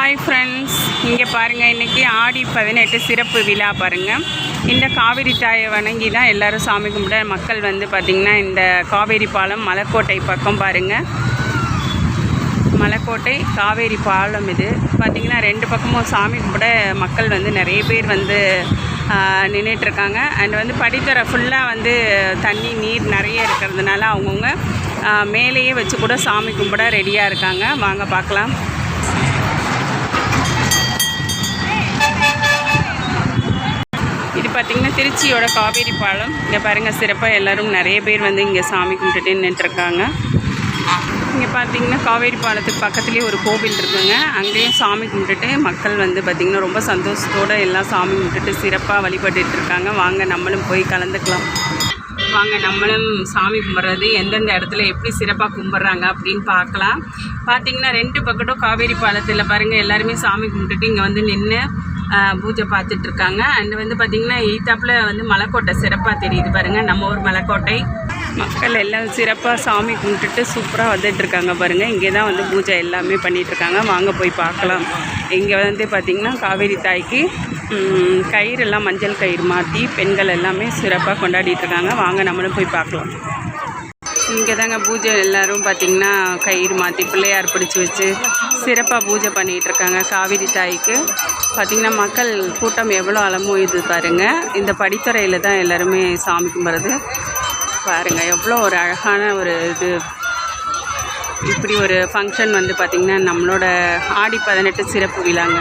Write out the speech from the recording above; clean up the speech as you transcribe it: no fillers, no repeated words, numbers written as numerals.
Hi friends, இங்கே பாருங்கள், இன்றைக்கி ஆடி 18 சிறப்பு விழா பாருங்கள். இந்த காவேரி தாயை வணங்கி தான் எல்லோரும் சாமி கும்பிட மக்கள் வந்து பார்த்திங்கன்னா இந்த காவேரி பாலம் மலைக்கோட்டை பக்கம் பாருங்கள். மலைக்கோட்டை காவேரி பாலம் இது பார்த்திங்கன்னா ரெண்டு பக்கமும் சாமி கும்பிட மக்கள் வந்து நிறைய பேர் வந்து நின்றுட்டுருக்காங்க. அண்ட் வந்து படித்தர ஃபுல்லாக வந்து தண்ணி நீர் நிறைய இருக்கிறதுனால அவங்கவுங்க மேலேயே வச்சு கூட சாமி கும்பிட ரெடியாக இருக்காங்க. வாங்க பார்க்கலாம். இது பார்த்திங்கன்னா திருச்சியோட காவேரி பாலம். இங்கே பாருங்கள், சிறப்பாக எல்லோரும் நிறைய பேர் வந்து இங்கே சாமி கும்பிட்டுட்டு நின்றுட்டுருக்காங்க. இங்கே பார்த்திங்கன்னா காவேரி பாலத்துக்கு பக்கத்துலேயே ஒரு கோவில் இருக்குங்க. அங்கேயும் சாமி கும்பிட்டுட்டு மக்கள் வந்து பார்த்திங்கன்னா ரொம்ப சந்தோஷத்தோடு எல்லாம் சாமி கும்பிட்டுட்டு சிறப்பாக வழிபட்டுருக்காங்க. வாங்க நம்மளும் போய் கலந்துக்கலாம். வாங்க நம்மளும் சாமி கும்பிட்றது எந்தெந்த இடத்துல எப்படி சிறப்பாக கும்பிட்றாங்க அப்படின்னு பார்க்கலாம். பார்த்திங்கன்னா ரெண்டு பக்கட்டும் காவேரி பாலத்தில் பாருங்கள் எல்லாருமே சாமி கும்பிட்டுட்டு இங்கே வந்து நின்று பூஜை பார்த்துட்ருக்காங்க. அண்ட் வந்து பார்த்திங்கன்னா ஈத்தாப்பில் வந்து மலைக்கோட்டை சிறப்பாக தெரியுது பாருங்கள், நம்ம ஊர் மலைக்கோட்டை. மக்கள் எல்லாம் சிறப்பாக சாமி கும்பிட்டுட்டு சூப்பராக வந்துட்டுருக்காங்க பாருங்கள். இங்கே தான் வந்து பூஜை எல்லாமே பண்ணிகிட்ருக்காங்க. வாங்க போய் பார்க்கலாம். இங்கே வந்து பார்த்திங்கன்னா காவேரி தாய்க்கு கயிறெல்லாம் மஞ்சள் கயிறு மாற்றி பெண்கள் எல்லாமே சிறப்பாக கொண்டாடிட்டுருக்காங்க. வாங்க நம்மளும் போய் பார்க்கலாம். இங்கே தாங்க பூஜை எல்லோரும் பார்த்திங்கன்னா கயிறு மாற்றி பிள்ளையார் பிடிச்சி வச்சு சிறப்பாக பூஜை பண்ணிகிட்ருக்காங்க காவேரி தாய்க்கு. பார்த்திங்கன்னா மக்கள் கூட்டம் எவ்வளோ அலமோயுது பாருங்கள். இந்த படித்துறையில் தான் எல்லாருமே சாமி கும்பிட்றது பாருங்கள். எவ்வளோ ஒரு அழகான ஒரு இது. இப்படி ஒரு ஃபங்க்ஷன் வந்து பார்த்திங்கன்னா நம்மளோட ஆடி 18 சிறப்பு விழாங்க.